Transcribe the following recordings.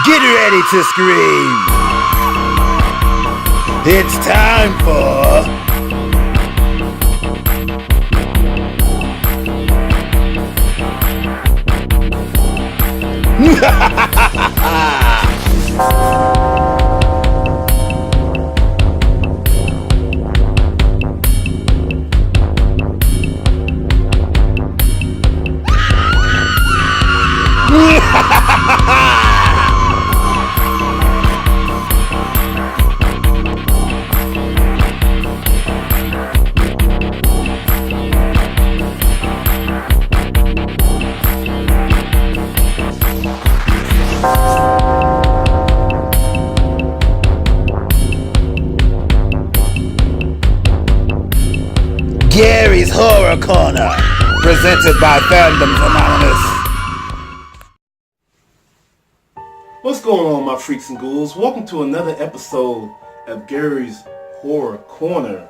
Get ready to scream! It's time for... Gary's Horror Corner, presented by Fandoms Anonymous. What's going on, my freaks and ghouls? Welcome to another episode of Gary's Horror Corner,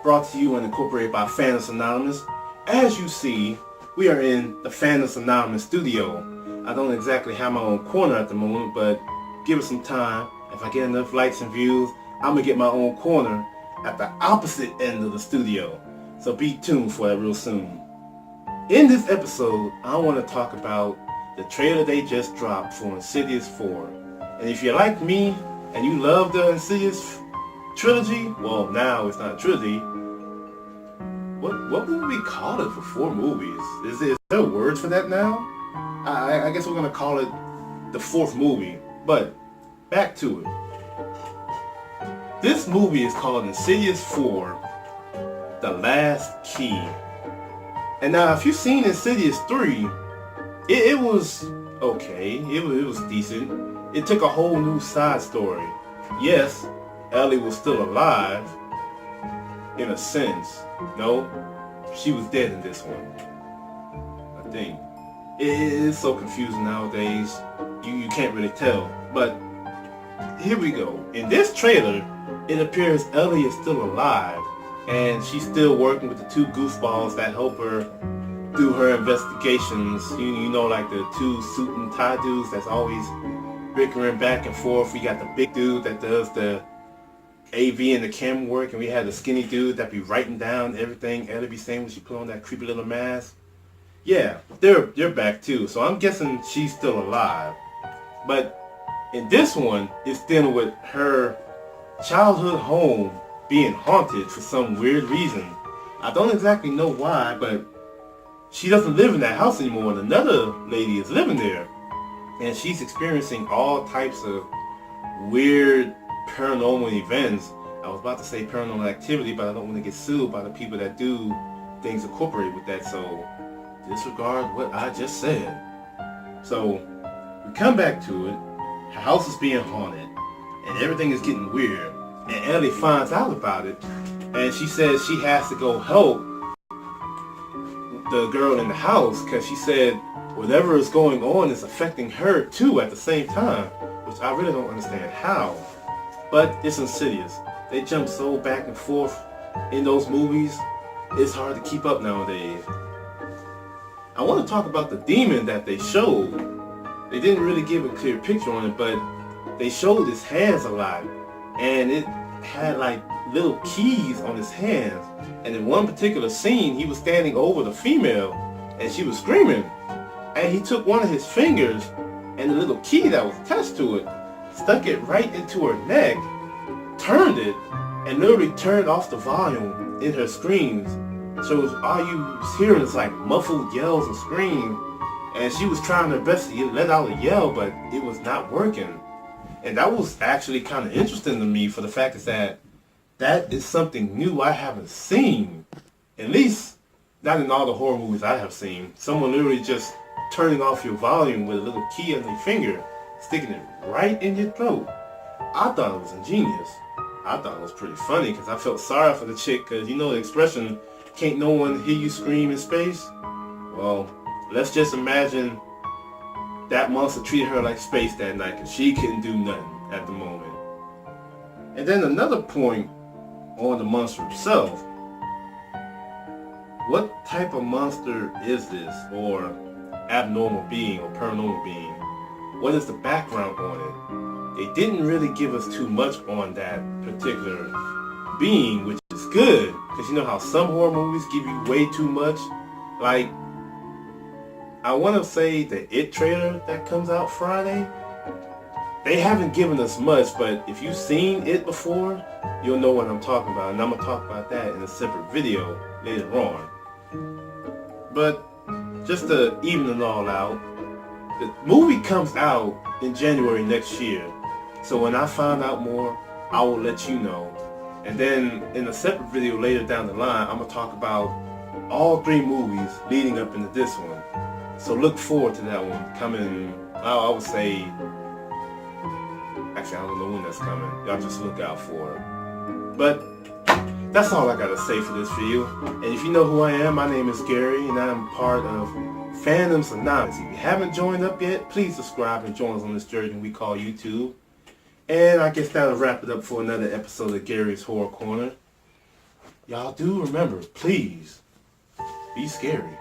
brought to you and incorporated by Fandoms Anonymous. As you see, we are in the Fandoms Anonymous studio. I don't exactly have my own corner at the moment, but give it some time. If I get enough likes and views, I'm going to get my own corner at the opposite end of the studio. So be tuned for that real soon. In this episode, I want to talk about the trailer they just dropped for Insidious 4. And if you're like me and you love the Insidious trilogy, well, now it's not a trilogy. What would we call it for 4 movies? Is there words for that now? I guess we're going to call it the 4th movie. But back to it. This movie is called Insidious 4. The Last Key. And now, if you've seen Insidious 3, it was okay. It was decent. It took a whole new side story. Yes, Ellie was still alive, in a sense. No, she was dead in this one, I think. It is so confusing nowadays. You can't really tell. But here we go. In this trailer, it appears Ellie is still alive. And she's still working with the 2 goofballs that help her do her investigations. You know, like the 2 suit and tie dudes that's always bickering back and forth. We got the big dude that does the AV and the camera work, and we had the skinny dude that be writing down everything Ellie be saying when she put on that creepy little mask. Yeah, they're back too. So I'm guessing she's still alive. But in this one, it's dealing with her childhood home being haunted for some weird reason. I don't exactly know why, but she doesn't live in that house anymore, and another lady is living there. And she's experiencing all types of weird paranormal events. I was about to say paranormal activity, but I don't want to get sued by the people that do things incorporated with that, so disregard what I just said. So, we come back to it. Her house is being haunted, and everything is getting weird. And Ellie finds out about it, and she says she has to go help the girl in the house, because she said whatever is going on is affecting her too at the same time, which I really don't understand how. But it's Insidious. They jump so back and forth in those movies, it's hard to keep up nowadays. I want to talk about the demon that they showed. They didn't really give a clear picture on it, but they showed his hands a lot. And it had like little keys on his hands. And in one particular scene, he was standing over the female and she was screaming. And he took one of his fingers and the little key that was attached to it, stuck it right into her neck, turned it, and literally turned off the volume in her screams. So all you was hearing is like muffled yells and screams. And she was trying her best to let out a yell, but it was not working. And that was actually kind of interesting to me, for the fact is that is something new I haven't seen. At least, not in all the horror movies I have seen. Someone literally just turning off your volume with a little key on their finger, sticking it right in your throat. I thought it was ingenious. I thought it was pretty funny, because I felt sorry for the chick, because you know the expression, can't no one hear you scream in space? Well, let's just imagine that monster treated her like space that night, because she couldn't do nothing at the moment. And then another point on the monster itself. What type of monster is this, or abnormal being, or paranormal being? what is the background on it. They didn't really give us too much on that particular being, which is good, because you know how some horror movies give you way too much. Like, I want to say the It trailer that comes out Friday, they haven't given us much, but if you've seen It before, you'll know what I'm talking about, and I'm going to talk about that in a separate video later on. But just to even it all out, the movie comes out in January next year, so when I find out more, I will let you know. And then in a separate video later down the line, I'm going to talk about all 3 movies leading up into this one. So look forward to that one coming, I would say, actually I don't know when that's coming. Y'all just look out for it. But that's all I got to say for this video. And if you know who I am, my name is Gary, and I'm part of Fandoms Anonymous. If you haven't joined up yet, please subscribe and join us on this journey we call YouTube. And I guess that'll wrap it up for another episode of Gary's Horror Corner. Y'all do remember, please, be scary.